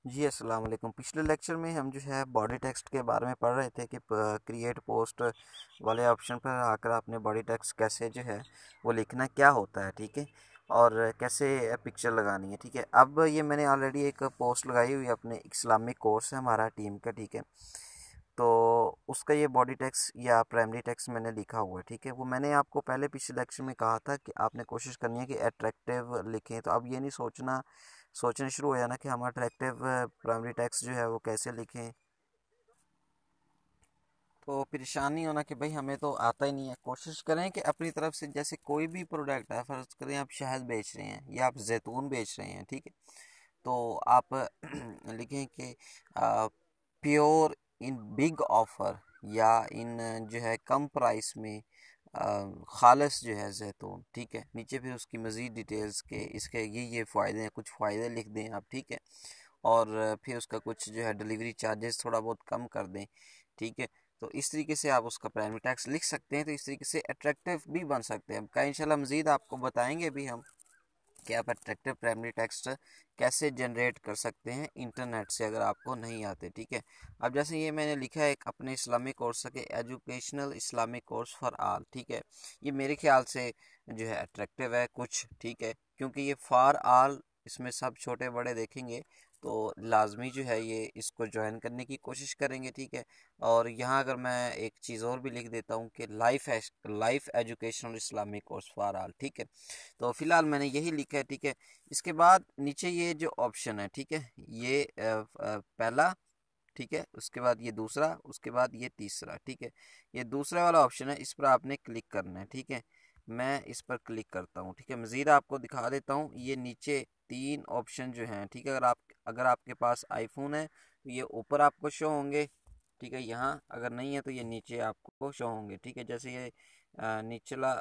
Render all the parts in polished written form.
जी अस्सलाम वालेकुम। पिछले लेक्चर में हम जो है बॉडी टेक्स्ट के बारे में पढ़ रहे थे कि क्रिएट पोस्ट वाले ऑप्शन पर आकर आपने बॉडी टेक्स्ट कैसे जो है वो लिखना क्या होता है, ठीक है, और कैसे पिक्चर लगानी है, ठीक है। अब ये मैंने ऑलरेडी एक पोस्ट लगाई हुई है, अपने इस्लामिक कोर्स है हमारा टीम का, ठीक है। तो उसका ये बॉडी टेक्स्ट या प्राइमरी टेक्स्ट मैंने लिखा हुआ है, ठीक है। वो मैंने आपको पहले पिछले लेक्चर में कहा था कि आपने कोशिश करनी है कि अट्रैक्टिव लिखें। तो अब ये नहीं सोचना शुरू हो जाना कि हम अट्रैक्टिव प्राइमरी टेक्स्ट जो है वो कैसे लिखें। तो परेशानी होना कि भाई हमें तो आता ही नहीं है। कोशिश करें कि अपनी तरफ से, जैसे कोई भी प्रोडक्ट है, फर्ज करें आप शहद बेच रहे हैं या आप जैतून बेच रहे हैं, ठीक है। तो आप लिखें कि प्योर इन बिग ऑफर, या इन जो है कम प्राइस में खालस जो है जैतून, ठीक है। नीचे फिर उसकी मज़ीद डिटेल्स के इसके ये फ़ायदे हैं, कुछ फ़ायदे लिख दें आप, ठीक है। और फिर उसका कुछ जो है डिलीवरी चार्जेस थोड़ा बहुत कम कर दें, ठीक है। तो इस तरीके से आप उसका प्राइमरी टैक्स लिख सकते हैं। तो इस तरीके से अट्रैक्टिव भी बन सकते हैं। का इंशाल्लाह मज़ीद आपको बताएंगे भी हम कि आप अट्रैक्टिव प्राइमरी टेक्स्ट कैसे जनरेट कर सकते हैं इंटरनेट से, अगर आपको नहीं आते, ठीक है। अब जैसे ये मैंने लिखा है एक अपने इस्लामिक कोर्स के educational Islamic course for all, ठीक है। ये मेरे ख्याल से जो है अट्रैक्टिव है कुछ, ठीक है, क्योंकि ये फॉर आल, इसमें सब छोटे बड़े देखेंगे तो लाजमी जो है ये इसको ज्वाइन करने की कोशिश करेंगे, ठीक है। और यहाँ अगर मैं एक चीज़ और भी लिख देता हूँ कि life educational Islamic course for all, ठीक है। तो फिलहाल मैंने यही लिखा है, ठीक है। इसके बाद नीचे ये जो ऑप्शन है, ठीक है, ये पहला, ठीक है, उसके बाद ये दूसरा, उसके बाद ये तीसरा, ठीक है। ये दूसरा वाला ऑप्शन है, इस पर आपने क्लिक करना है, ठीक है। मैं इस पर क्लिक करता हूँ, ठीक है। मज़ीद आपको दिखा देता हूँ, ये नीचे तीन ऑप्शन जो हैं, ठीक है। अगर आपके पास आईफोन है तो ये ऊपर आपको शो होंगे, ठीक है। यहाँ अगर नहीं है तो ये नीचे आपको शो होंगे, ठीक है। जैसे ये निचला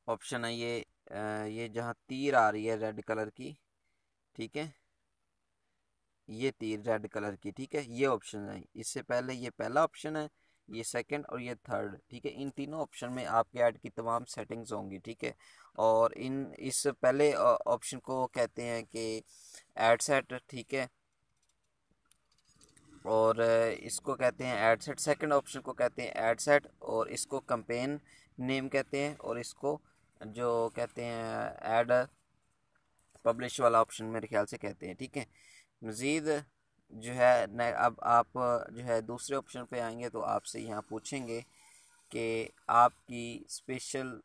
ऑप्शन है, ये जहाँ तीर आ रही है रेड कलर की, ठीक है, ये तीर रेड कलर की, ठीक है, ये ऑप्शन है। इससे पहले ये पहला ऑप्शन है, ये सेकंड और ये थर्ड, ठीक है। इन तीनों ऑप्शन में आपके ऐड की तमाम सेटिंग्स होंगी, ठीक है। और इस पहले ऑप्शन को कहते हैं कि एड सेट, ठीक है। और इसको कहते हैं एड सेट। सेकंड ऑप्शन को कहते हैं एड सेट, और इसको कंपेन नेम कहते हैं, और इसको जो कहते हैं एड पब्लिश वाला ऑप्शन मेरे ख्याल से कहते हैं, ठीक है। मज़ीद जो है अब आप जो है दूसरे ऑप्शन पे आएंगे तो आपसे यहाँ पूछेंगे कि आपकी स्पेशल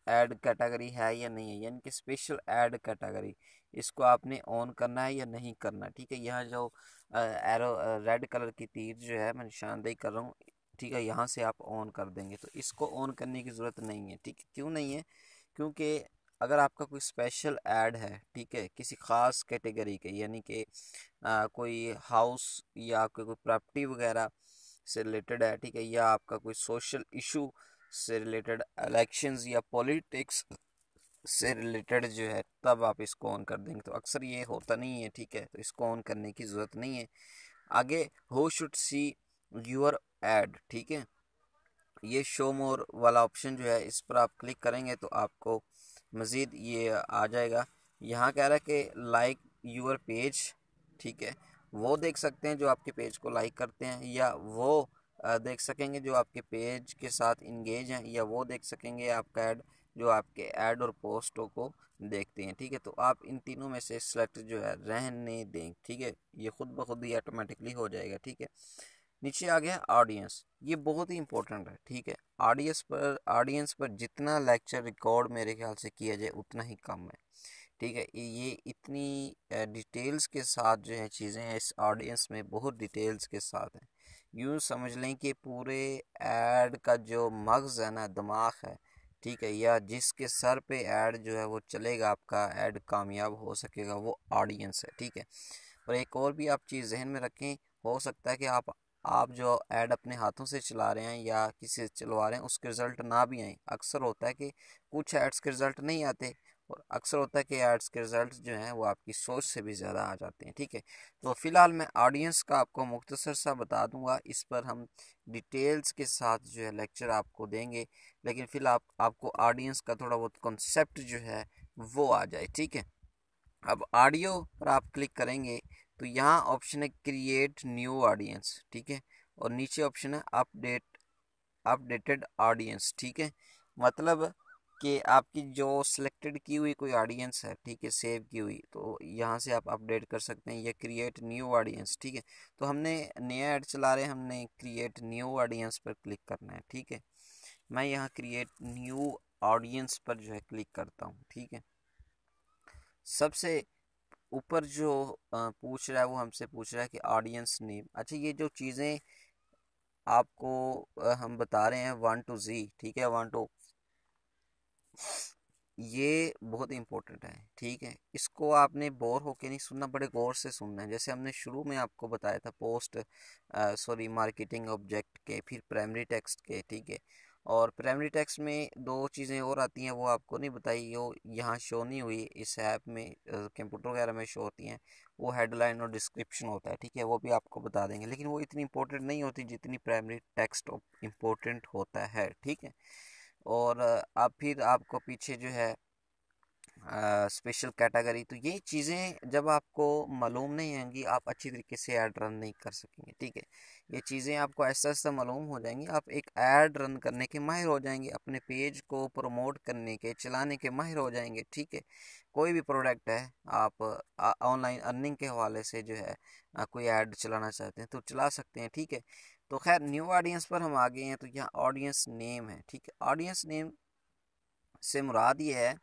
ऐड कैटेगरी है या नहीं है, यानी कि स्पेशल ऐड कैटेगरी, इसको आपने ऑन करना है या नहीं करना, ठीक है। यहाँ जो एरो रेड कलर की तीर जो है मैं निशानदेही कर रहा हूँ, ठीक है, यहाँ से आप ऑन कर देंगे तो इसको ऑन करने की ज़रूरत नहीं है, ठीक है। क्यों नहीं है? क्योंकि अगर आपका कोई स्पेशल ऐड है, ठीक है, किसी ख़ास कैटेगरी के, यानी कि कोई हाउस या आपके कोई प्रॉपर्टी वगैरह से रिलेटेड है, ठीक है, या आपका कोई सोशल इशू से रिलेटेड, इलेक्शंस या पॉलिटिक्स से रिलेटेड जो है, तब आप इसको ऑन कर देंगे। तो अक्सर ये होता नहीं है, ठीक है, तो इसको ऑन करने की ज़रूरत नहीं है। आगे who should see your ad, ठीक है, ये शो मोर वाला ऑप्शन जो है, इस पर आप क्लिक करेंगे तो आपको मज़ीद ये आ जाएगा। यहाँ कह रहा है कि लाइक यूर पेज, ठीक है, वो देख सकते हैं जो आपके पेज को लाइक करते हैं, या वो देख सकेंगे जो आपके पेज के साथ इंगेज हैं, या वो देख सकेंगे आपका ऐड जो आपके ऐड और पोस्टों को देखते हैं, ठीक है। तो आप इन तीनों में से सेलेक्ट जो है रहने दें, ठीक है, ये खुद ब खुद ही ऑटोमेटिकली हो जाएगा, ठीक है। नीचे आ गया ऑडियंस, ये बहुत ही इंपॉर्टेंट है, ठीक है। ऑडियंस पर जितना लेक्चर रिकॉर्ड मेरे ख्याल से किया जाए उतना ही कम है, ठीक है। ये इतनी डिटेल्स के साथ जो है चीज़ें हैं, इस ऑडियंस में बहुत डिटेल्स के साथ हैं। यूँ समझ लें कि पूरे ऐड का जो मगज़ है ना, दिमाग है, ठीक है, या जिसके सर पे ऐड जो है वो चलेगा, आपका ऐड कामयाब हो सकेगा, वो ऑडियंस है, ठीक है। और एक और भी आप चीज़ जहन में रखें, हो सकता है कि आप जो ऐड अपने हाथों से चला रहे हैं या किसी से चलवा रहे हैं उसके रिज़ल्ट ना भी आए। अक्सर होता है कि कुछ एड्स के रिज़ल्ट नहीं आते, और अक्सर होता है कि एड्स के रिज़ल्ट जो हैं वो आपकी सोच से भी ज़्यादा आ जाते हैं, ठीक है। तो फ़िलहाल मैं ऑडियंस का आपको मुख्तसर सा बता दूंगा, इस पर हम डिटेल्स के साथ जो है लेक्चर आपको देंगे, लेकिन फ़िलहाल आपको ऑडियंस का थोड़ा बहुत कॉन्सेप्ट जो है वो आ जाए, ठीक है। अब ऑडियो पर आप क्लिक करेंगे तो यहाँ ऑप्शन है क्रिएट न्यू ऑडियंस, ठीक है, और नीचे ऑप्शन है अपडेटेड ऑडियंस, ठीक है। मतलब कि आपकी जो सिलेक्टेड की हुई कोई ऑडियंस है, ठीक है, सेव की हुई, तो यहाँ से आप अपडेट कर सकते हैं, ये क्रिएट न्यू ऑडियंस, ठीक है। तो हमने नया ऐड चला रहे हैं, हमने क्रिएट न्यू ऑडियंस पर क्लिक करना है, ठीक है। मैं यहाँ क्रिएट न्यू ऑडियंस पर जो है क्लिक करता हूँ, ठीक है। सबसे ऊपर जो पूछ रहा है वो हमसे पूछ रहा है कि ऑडियंस नेम। अच्छा, ये जो चीज़ें आपको हम बता रहे हैं 1 to Z, ठीक है, 1 to, ये बहुत इंपॉर्टेंट है, ठीक है। इसको आपने बोर होके नहीं सुनना, बड़े गौर से सुनना है। जैसे हमने शुरू में आपको बताया था पोस्ट सॉरी मार्केटिंग ऑब्जेक्ट के, फिर प्राइमरी टेक्स्ट के, ठीक है। और प्राइमरी टेक्स्ट में दो चीज़ें और आती हैं, वो आपको नहीं बताई, वो यहाँ शो नहीं हुई इस ऐप में, कंप्यूटर वगैरह में शो होती हैं। वो हेडलाइन और डिस्क्रिप्शन होता है, ठीक है, वो भी आपको बता देंगे, लेकिन वो इतनी इंपॉर्टेंट नहीं होती जितनी प्राइमरी टेक्स्ट इंपॉर्टेंट होता है, ठीक है। और अब फिर आपको पीछे जो है स्पेशल कैटेगरी, तो ये चीज़ें जब आपको मालूम नहीं होंगी आप अच्छी तरीके से ऐड रन नहीं कर सकेंगे, ठीक है। ये चीज़ें आपको ऐसा ऐसा मालूम हो जाएंगी, आप एक ऐड रन करने के माहिर हो जाएंगे, अपने पेज को प्रमोट करने के, चलाने के माहिर हो जाएंगे, ठीक है। कोई भी प्रोडक्ट है, आप ऑनलाइन अर्निंग के हवाले से जो है कोई ऐड चलाना चाहते हैं तो चला सकते हैं, ठीक है। तो खैर न्यू ऑडियंस पर हम आ गए हैं, तो यहाँ ऑडियंस नेम है, ठीक है। ऑडियंस नेम से मुराद ये है,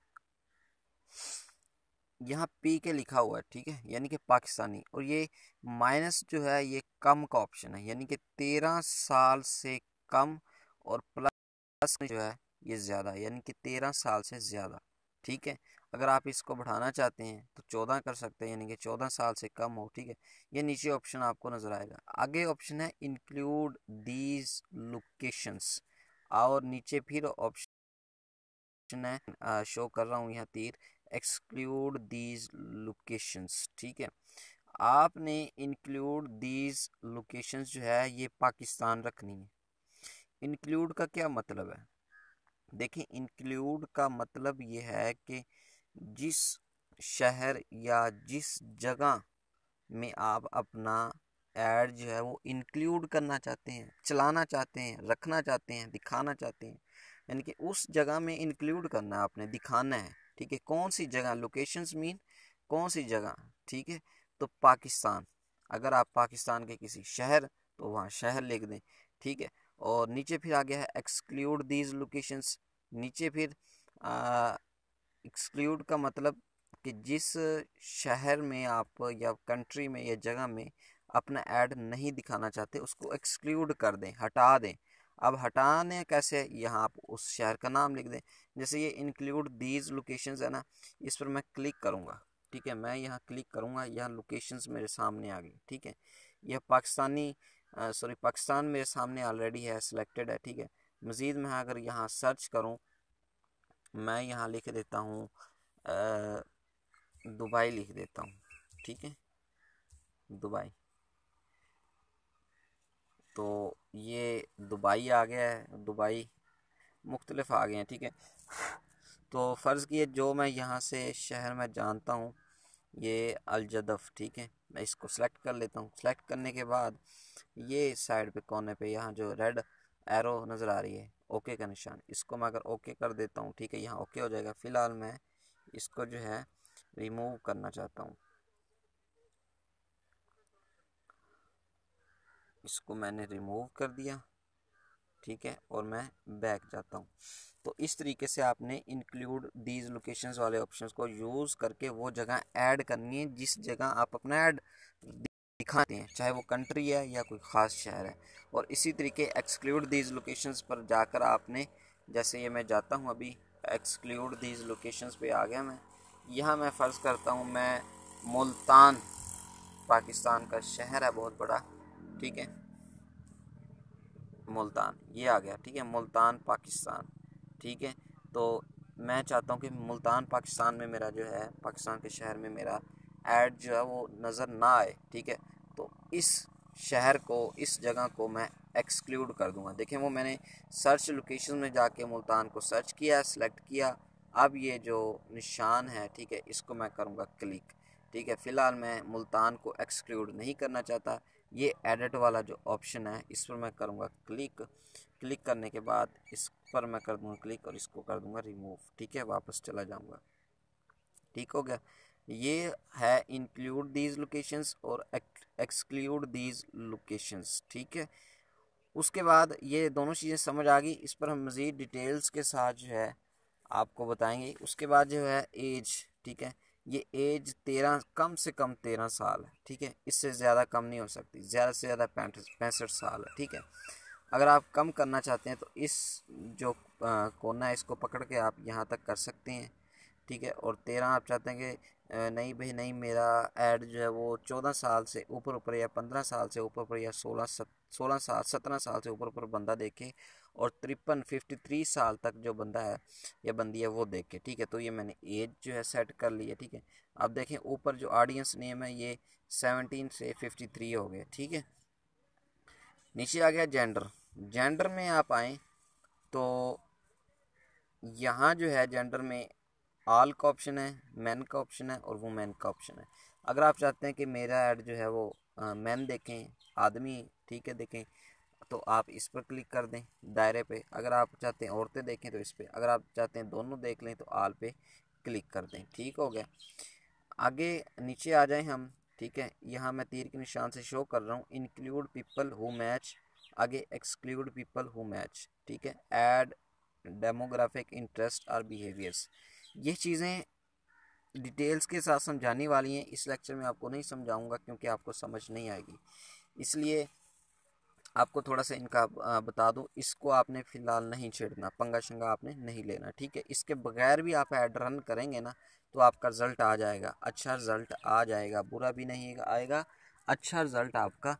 यहाँ पी के लिखा हुआ है, ठीक है, यानी कि पाकिस्तानी, और ये माइनस जो है ये कम का ऑप्शन है, यानी कि 13 साल से कम, और प्लस जो है ये ज़्यादा, यानी कि 13 साल से ज़्यादा, ठीक है। अगर आप इसको बढ़ाना चाहते हैं तो 14 कर सकते हैं, यानी कि 14 साल से कम हो, ठीक है। ये नीचे ऑप्शन आपको नज़र आएगा। आगे ऑप्शन है इंक्लूड दीज लोकेशंस, और नीचे फिर ऑप्शन है, शो कर रहा हूँ यहाँ तीर, एक्सक्लूड दीज लोकेशंस, ठीक है। आपने इंक्लूड दीज लोकेशंस जो है ये पाकिस्तान रखनी है। इंक्लूड का क्या मतलब है? देखिए, इंक्लूड का मतलब ये है कि जिस शहर या जिस जगह में आप अपना ऐड जो है वो इंक्लूड करना चाहते हैं, चलाना चाहते हैं, रखना चाहते हैं, दिखाना चाहते हैं, यानी कि उस जगह में इंक्लूड करना है आपने, दिखाना है, ठीक है। कौन सी जगह, लोकेशंस मीन कौन सी जगह, ठीक है। तो पाकिस्तान, अगर आप पाकिस्तान के किसी शहर, तो वहाँ शहर लिख दें, ठीक है। और नीचे फिर आ गया है एक्सक्लूड दीज लोकेशंस। नीचे फिर एक्सक्लूड का मतलब कि जिस शहर में आप या कंट्री में या जगह में अपना ऐड नहीं दिखाना चाहते उसको एक्सक्लूड कर दें, हटा दें। अब हटाने कैसे, यहाँ आप उस शहर का नाम लिख दें। जैसे ये इंक्लूड दीज लोकेशंस है ना, इस पर मैं क्लिक करूँगा, ठीक है, मैं यहाँ क्लिक करूँगा, यहाँ लोकेशंस मेरे सामने आ गई, ठीक है। यह पाकिस्तान मेरे सामने ऑलरेडी है, सिलेक्टेड है, ठीक है। मज़ीद मैं अगर यहाँ सर्च करूँ, मैं यहाँ लिख देता हूँ दुबई लिख देता हूँ, ठीक है, दुबई। तो ये दुबई आ गया है, दुबई मुख्तलिफ आ गए हैं, ठीक है। तो फ़र्ज़ किए जो मैं यहाँ से शहर में जानता हूँ, ये अलजदफ, ठीक है, मैं इसको सेलेक्ट कर लेता हूँ। सेलेक्ट करने के बाद ये साइड पे कोने पे यहाँ जो रेड एरो नज़र आ रही है, ओके का निशान, इसको मैं अगर ओके कर देता हूँ, ठीक है, यहाँ ओके हो जाएगा। फ़िलहाल मैं इसको जो है रिमूव करना चाहता हूँ, इसको मैंने रिमूव कर दिया, ठीक है, और मैं बैक जाता हूँ। तो इस तरीके से आपने इंक्लूड दीज लोकेशंस वाले ऑप्शंस को यूज़ करके वो जगह ऐड करनी है जिस जगह आप अपना ऐड दिखाते हैं, चाहे वो कंट्री है या कोई ख़ास शहर है। और इसी तरीके एक्सक्लूड दीज लोकेशंस पर जाकर आपने, जैसे ये मैं जाता हूँ अभी, एक्सक्लूड दीज लोकेशंस पे आ गया मैं। यहाँ मैं फ़र्ज़ करता हूँ मैं मुल्तान, पाकिस्तान का शहर है बहुत बड़ा, ठीक है, मुल्तान ये आ गया, ठीक है, मुल्तान पाकिस्तान, ठीक है। तो मैं चाहता हूँ कि मुल्तान पाकिस्तान में मेरा जो है, पाकिस्तान के शहर में मेरा ऐड जो है वो नज़र ना आए, ठीक है। तो इस शहर को, इस जगह को मैं एक्सक्लूड कर दूंगा। देखें, वो मैंने सर्च लोकेशन में जाके मुल्तान को सर्च किया, सिलेक्ट किया। अब ये जो निशान है, ठीक है, इसको मैं करूँगा क्लिक, ठीक है। फ़िलहाल मैं मुल्तान को एक्सक्लूड नहीं करना चाहता। ये एडिट वाला जो ऑप्शन है इस पर मैं करूँगा क्लिक। क्लिक करने के बाद इस पर मैं कर दूँगा क्लिक और इसको कर दूँगा रिमूव। ठीक है, वापस चला जाऊँगा। ठीक हो गया। ये है इंक्लूड दीज लोकेशंस और एक्सक्लूड दीज लोकेशंस। ठीक है, उसके बाद ये दोनों चीज़ें समझ आ गई। इस पर हम मज़ीद डिटेल्स के साथ जो है आपको बताएंगे। उसके बाद जो है एज, ठीक है, ये एज 13, कम से कम 13 साल है। ठीक है, इससे ज़्यादा कम नहीं हो सकती, ज़्यादा से ज़्यादा 65 साल है। ठीक है, अगर आप कम करना चाहते हैं तो इस जो कोना है इसको पकड़ के आप यहाँ तक कर सकते हैं। ठीक है, और 13 आप चाहते हैं कि नहीं भाई नहीं, मेरा ऐड जो है वो 14 साल से ऊपर ऊपर या 15 साल से ऊपर ऊपर या 16 साल 17 साल से ऊपर ऊपर बंदा देखे, और 53 साल तक जो बंदा है या बंदी है वो देखे। ठीक है, तो ये मैंने एज जो है सेट कर ली है। ठीक है, अब देखें ऊपर जो ऑडियंस नेम है ये 17 से 53 हो गए। ठीक है, नीचे आ गया जेंडर। जेंडर में आप आए तो यहाँ जो है जेंडर में ऑल का ऑप्शन है, मैन का ऑप्शन है और वुमेन का ऑप्शन है। अगर आप चाहते हैं कि मेरा ऐड जो है वो मैन देखें, आदमी, ठीक है, देखें, तो आप इस पर क्लिक कर दें दायरे पे। अगर आप चाहते हैं औरतें देखें तो इस पर, अगर आप चाहते हैं दोनों देख लें तो ऑल पे क्लिक कर दें। ठीक हो गया। आगे नीचे आ जाएं हम। ठीक है, यहाँ मैं तीर के निशान से शो कर रहा हूँ इंक्लूड पीपल हु मैच, आगे एक्सक्लूड पीपल हु मैच। ठीक है, ऐड डेमोग्राफिक इंटरेस्ट और बिहेवियर्स। ये चीज़ें डिटेल्स के साथ समझाने वाली हैं। इस लेक्चर में आपको नहीं समझाऊंगा क्योंकि आपको समझ नहीं आएगी, इसलिए आपको थोड़ा सा इनका बता दूं। इसको आपने फ़िलहाल नहीं छेड़ना, पंगा शंगा आपने नहीं लेना। ठीक है, इसके बगैर भी आप ऐड रन करेंगे ना तो आपका रिज़ल्ट आ जाएगा, अच्छा रिज़ल्ट आ जाएगा, बुरा भी नहीं आएगा, अच्छा रिज़ल्ट आपका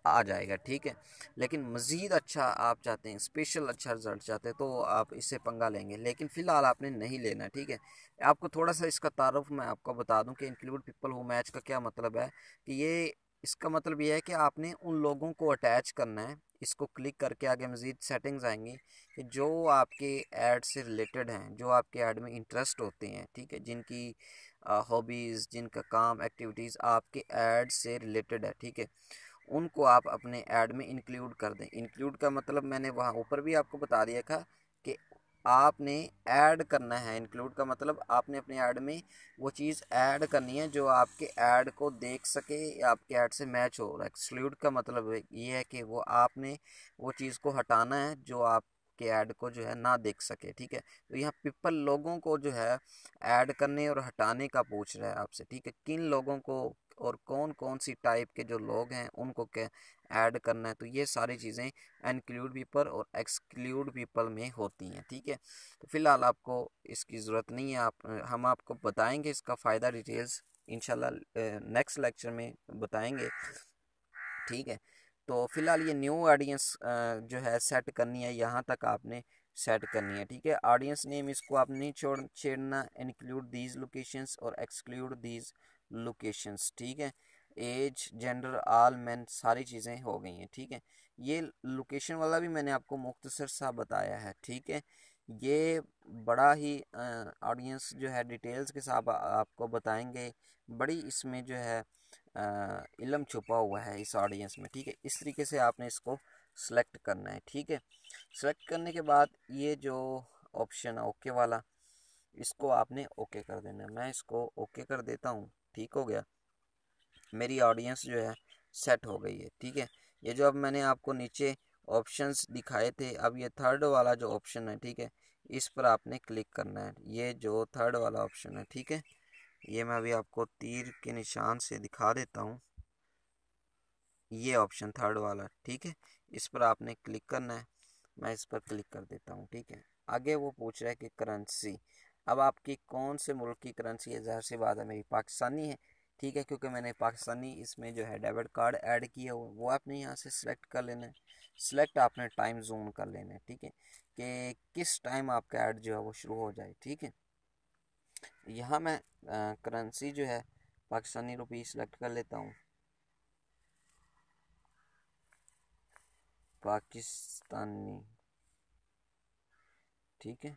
आ जाएगा। ठीक है, लेकिन मज़ीद अच्छा आप चाहते हैं, स्पेशल अच्छा रिजल्ट चाहते हैं, तो आप इससे पंगा लेंगे, लेकिन फ़िलहाल आपने नहीं लेना। ठीक है, आपको थोड़ा सा इसका तारुफ मैं आपको बता दूं कि इंक्लूड पीपल हु मैच का क्या मतलब है। कि ये इसका मतलब ये है कि आपने उन लोगों को अटैच करना है। इसको क्लिक करके आगे मज़ीद सेटिंग्स आएंगी कि जो आपके ऐड से रिलेटेड हैं, जो आपके ऐड में इंटरेस्ट होते हैं। ठीक है, जिनकी हॉबीज़, जिनका काम, एक्टिविटीज़ आपके ऐड से रिलेटेड है। ठीक है, उनको आप अपने ऐड में इंक्लूड कर दें। इंक्लूड का मतलब मैंने वहाँ ऊपर भी आपको बता दिया था कि आपने ऐड करना है। इंक्लूड का मतलब आपने अपने ऐड में वो चीज़ ऐड करनी है जो आपके ऐड को देख सके या आपके ऐड से मैच हो। एक्सक्लूड का मतलब ये है कि वो आपने वो चीज़ को हटाना है जो आप के ऐड को जो है ना देख सके। ठीक है, तो यहाँ पीपल लोगों को जो है ऐड करने और हटाने का पूछ रहा है आपसे। ठीक है, किन लोगों को और कौन कौन सी टाइप के जो लोग हैं उनको क्या ऐड करना है, तो ये सारी चीज़ें इंक्लूड पीपल और एक्सक्लूड पीपल में होती हैं। ठीक है, तो फिलहाल आपको इसकी ज़रूरत नहीं है। हम आपको बताएंगे इसका फ़ायदा डिटेल्स इंशाल्लाह नेक्स्ट लेक्चर में बताएंगे। ठीक है, तो फिलहाल ये न्यू ऑडियंस जो है सेट करनी है, यहाँ तक आपने सेट करनी है। ठीक है, ऑडियंस नेम इसको आपने नहीं छेड़ना, इंक्लूड दीज लोकेशंस और एक्सक्लूड दीज लोकेशंस। ठीक है, एज, जेंडर, ऑल मैन, सारी चीज़ें हो गई हैं। ठीक है, ये लोकेशन वाला भी मैंने आपको मुख्तसर सा बताया है। ठीक है, ये बड़ा ही ऑडियंस जो है डिटेल्स के साथ आपको बताएंगे। बड़ी इसमें जो है इल्म छुपा हुआ है इस ऑडियंस में। ठीक है, इस तरीके से आपने इसको सेलेक्ट करना है। ठीक है, सेलेक्ट करने के बाद ये जो ऑप्शन है ओके वाला, इसको आपने ओके कर देना है। मैं इसको ओके कर देता हूँ। ठीक हो गया, मेरी ऑडियंस जो है सेट हो गई है। ठीक है, ये जो अब मैंने आपको नीचे ऑप्शंस दिखाए थे, अब ये थर्ड वाला जो ऑप्शन है, ठीक है, इस पर आपने क्लिक करना है। ये जो थर्ड वाला ऑप्शन है, ठीक है, ये मैं अभी आपको तीर के निशान से दिखा देता हूँ। ये ऑप्शन थर्ड वाला, ठीक है, इस पर आपने क्लिक करना है। मैं इस पर क्लिक कर देता हूँ। ठीक है, आगे वो पूछ रहा है कि करेंसी, अब आपकी कौन से मुल्क की करेंसी है। ज़ाहिर सी बात है मेरी पाकिस्तानी है। ठीक है, क्योंकि मैंने पाकिस्तानी इसमें जो है डेबिट कार्ड ऐड किया हुआ, वो आपने यहाँ से सिलेक्ट कर लेना है। सिलेक्ट आपने टाइम जोन कर लेना है। ठीक है, कि किस टाइम आपका ऐड जो है वो शुरू हो जाए। ठीक है, यहाँ मैं करेंसी जो है पाकिस्तानी रुपये सेलेक्ट कर लेता हूँ, पाकिस्तानी। ठीक है,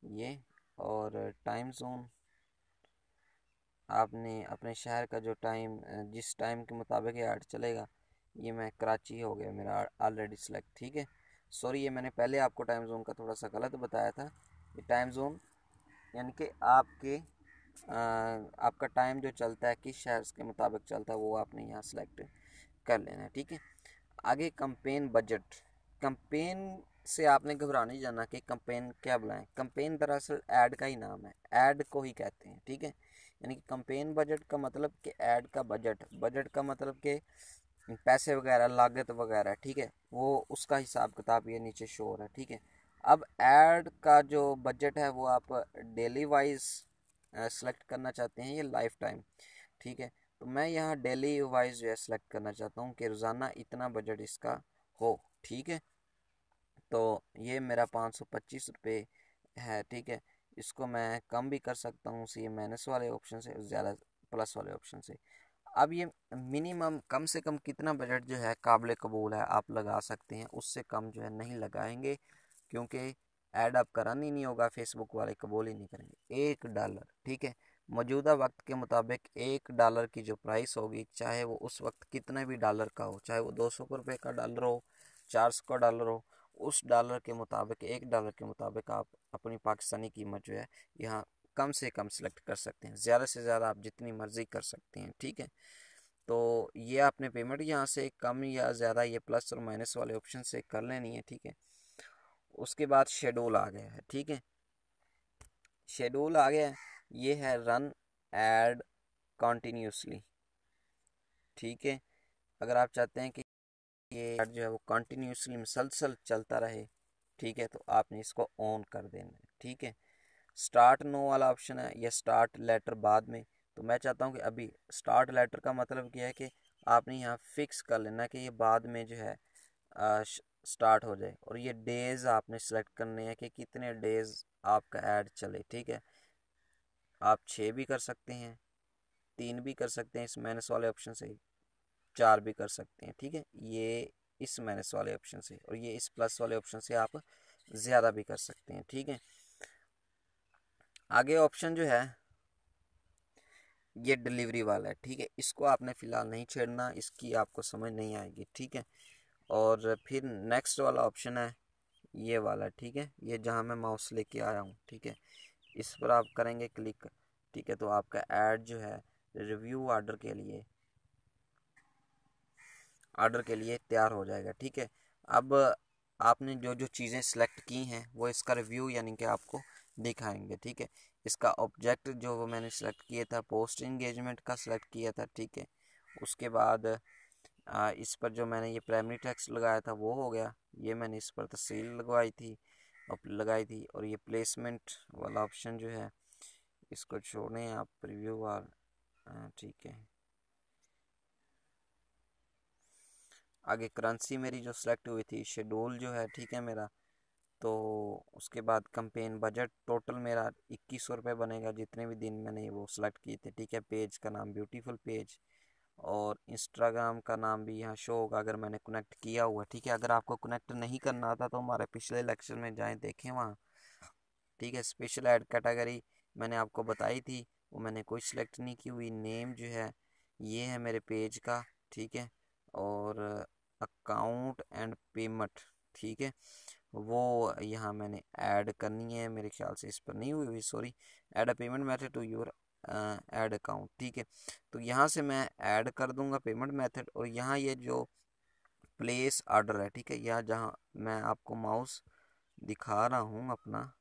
ये और टाइम जोन आपने अपने शहर का जो टाइम, जिस टाइम के मुताबिक ये ऐड चलेगा, ये मैं कराची हो गया मेरा ऑलरेडी सिलेक्ट, ठीक है। सॉरी, ये मैंने पहले आपको टाइम जोन का थोड़ा सा गलत बताया था। ये टाइम जोन यानी कि आपका टाइम जो चलता है किस शहर के मुताबिक चलता है, वो आपने यहाँ सेलेक्ट कर लेना है, ठीक है। आगे कंपेन बजट। कंपेन से आपने घबरा नहीं जाना कि कंपेन क्या बुलाएं। कंपेन दरअसल ऐड का ही नाम है, ऐड को ही कहते हैं, ठीक है। यानी कि कंपेन बजट का मतलब कि ऐड का बजट, बजट का मतलब कि पैसे वगैरह, लागत वगैरह, ठीक है, वो उसका हिसाब किताब ये नीचे शो हो रहा है, ठीक है। अब ऐड का जो बजट है वो आप डेली वाइज सेलेक्ट करना चाहते हैं या लाइफ टाइम, ठीक है। तो मैं यहाँ डेली वाइज जो है सेलेक्ट करना चाहता हूँ कि रोज़ाना इतना बजट इसका हो, ठीक है। तो ये मेरा 525 रुपये है, ठीक है। इसको मैं कम भी कर सकता हूँ, सी माइनस वाले ऑप्शन से, ज़्यादा प्लस वाले ऑप्शन से। अब ये मिनिमम कम से कम कितना बजट जो है काबिल कबूल है आप लगा सकते हैं, उससे कम जो है नहीं लगाएंगे, क्योंकि ऐड आपका रन ही नहीं होगा, फेसबुक वाले कबूल ही नहीं करेंगे। $1, ठीक है। मौजूदा वक्त के मुताबिक $1 की जो प्राइस होगी, चाहे वो उस वक्त कितने भी डॉलर का हो, चाहे वो 200 रुपये का डॉलर हो, 400 का डॉलर हो, उस डॉलर के मुताबिक, $1 के मुताबिक आप अपनी पाकिस्तानी कीमत जो है यहाँ कम से कम सेलेक्ट कर सकते हैं, ज़्यादा से ज़्यादा आप जितनी मर्ज़ी कर सकते हैं, ठीक है। तो ये आपने पेमेंट यहाँ से कम या ज़्यादा ये प्लस और माइनस वाले ऑप्शन से कर लेनी है, ठीक है। उसके बाद शेड्यूल आ गया है, ठीक है। शेड्यूल आ गया है, ये है रन एड कॉन्टीन्यूसली, ठीक है। अगर आप चाहते हैं कि ये ऐड जो है वो कंटिन्यूसली मुसलसल चलता रहे, ठीक है, तो आपने इसको ऑन कर देना है, ठीक है। स्टार्ट नो वाला ऑप्शन है, या स्टार्ट लेटर बाद में। तो मैं चाहता हूँ कि अभी स्टार्ट लेटर का मतलब क्या है कि आपने यहाँ फिक्स कर लेना कि ये बाद में जो है स्टार्ट हो जाए, और ये डेज आपने सेलेक्ट करने हैं कि कितने डेज आपका ऐड चले, ठीक है। आप 6 भी कर सकते हैं, 3 भी कर सकते हैं इस माइनस वाले ऑप्शन से, 4 भी कर सकते हैं, ठीक है, ये इस माइनस वाले ऑप्शन से, और ये इस प्लस वाले ऑप्शन से आप ज़्यादा भी कर सकते हैं, ठीक है। आगे ऑप्शन जो है ये डिलीवरी वाला है, ठीक है। इसको आपने फ़िलहाल नहीं छेड़ना, इसकी आपको समझ नहीं आएगी, ठीक है। और फिर नेक्स्ट वाला ऑप्शन है ये वाला, ठीक है, ये जहाँ मैं माउस लेके आया हूँ, ठीक है। इस पर आप करेंगे क्लिक, ठीक है, तो आपका ऐड जो है रिव्यू ऑर्डर के लिए तैयार हो जाएगा, ठीक है। अब आपने जो जो चीज़ें सेलेक्ट की हैं वो इसका रिव्यू यानी कि आपको दिखाएंगे, ठीक है। इसका ऑब्जेक्ट जो वो मैंने सेलेक्ट किया था, पोस्ट इंगेजमेंट का सेलेक्ट किया था, ठीक है। उसके बाद इस पर जो मैंने ये प्राइमरी टेक्स्ट लगाया था वो हो गया, ये मैंने इस पर तफसील लगाई थी, और ये प्लेसमेंट वाला ऑप्शन जो है इसको छोड़ें आप, प्रीव्यू वाला, ठीक है। आगे करेंसी मेरी जो सेलेक्ट हुई थी, शेड्यूल जो है, ठीक है मेरा। तो उसके बाद कंपेन बजट टोटल मेरा 2100 रुपये बनेगा, जितने भी दिन मैंने वो सेलेक्ट किए थे, ठीक है। पेज का नाम ब्यूटीफुल पेज, और इंस्टाग्राम का नाम भी यहाँ शो होगा अगर मैंने कनेक्ट किया हुआ, ठीक है। अगर आपको कनेक्ट नहीं करना था तो हमारे पिछले लेक्चर में जाएं, देखें वहाँ, ठीक है। स्पेशल ऐड कैटेगरी मैंने आपको बताई थी, वो मैंने कोई सिलेक्ट नहीं की हुई। नेम जो है ये है मेरे पेज का, ठीक है। और अकाउंट एंड पेमेंट, ठीक है, वो यहाँ मैंने ऐड करनी है, मेरे ख्याल से इस पर नहीं हुई हुई, sorry. Add a payment method to your ad account, ठीक है। तो यहाँ से मैं ऐड कर दूंगा पेमेंट मेथड, और यहाँ ये जो प्लेस ऑर्डर है, ठीक है, यहाँ जहाँ मैं आपको माउस दिखा रहा हूँ अपना,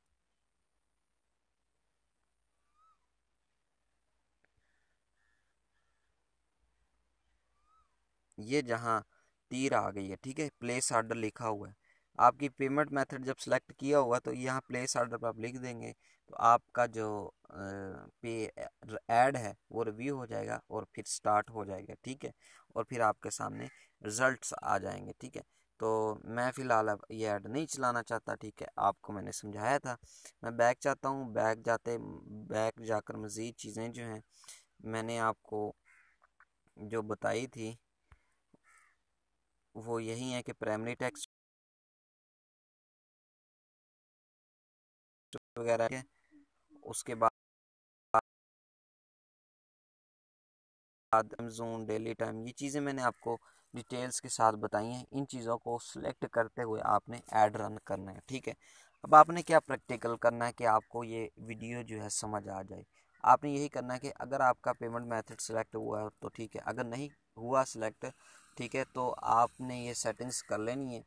ये जहाँ तीर आ गई है, ठीक है, प्लेस ऑर्डर लिखा हुआ है। आपकी पेमेंट मेथड जब सेलेक्ट किया होगा तो यहाँ प्लेस ऑर्डर पर आप लिख देंगे, तो आपका जो पे ऐड है वो रिव्यू हो जाएगा और फिर स्टार्ट हो जाएगा, ठीक है। और फिर आपके सामने रिजल्ट्स आ जाएंगे, ठीक है। तो मैं फ़िलहाल अब ये ऐड नहीं चलाना चाहता, ठीक है, आपको मैंने समझाया था। मैं बैक चाहता हूँ, बैक जाकर मज़ीद चीज़ें जो हैं मैंने आपको जो बताई थी वो यही है कि प्राइमरी टेक्स्ट वगैरह है। उसके बाद जोन, डेली टाइम, ये चीज़ें मैंने आपको डिटेल्स के साथ बताई हैं। इन चीज़ों को सिलेक्ट करते हुए आपने ऐड रन करना है, ठीक है। अब आपने क्या प्रैक्टिकल करना है कि आपको ये वीडियो जो है समझ आ जाए। आपने यही करना है कि अगर आपका पेमेंट मेथड सेलेक्ट हुआ है तो ठीक है, अगर नहीं हुआ सिलेक्ट, ठीक है, तो आपने ये सेटिंग्स कर लेनी है,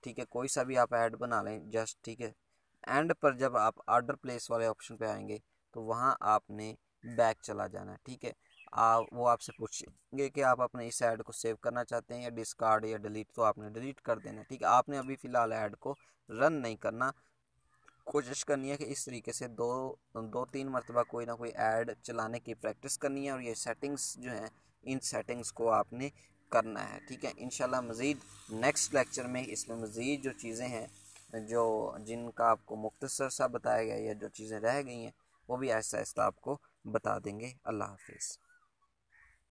ठीक है। कोई सा भी आप ऐड बना लें जस्ट, ठीक है। एंड पर जब आप ऑर्डर प्लेस वाले ऑप्शन पे आएंगे तो वहाँ आपने बैक चला जाना है, ठीक है। वो आपसे पूछेंगे कि आप अपने इस ऐड को सेव करना चाहते हैं या डिस्कार्ड या डिलीट, तो आपने डिलीट कर देना है, ठीक है। आपने अभी फ़िलहाल ऐड को रन नहीं करना। कोशिश करनी है कि इस तरीके से दो तीन मरतबा कोई ना कोई ऐड चलाने की प्रैक्टिस करनी है, और ये सेटिंग्स जो हैं, इन सेटिंग्स को आपने करना है, ठीक है। इंशाल्लाह मज़ीद नेक्स्ट लेक्चर में इसमें मज़ीद जो चीज़ें हैं, जो जिनका आपको मुख्तसर सा बताया गया या जो चीज़ें रह गई हैं, वो भी आहिस्ता आहिस्ता आपको बता देंगे। अल्लाह हाफिज़।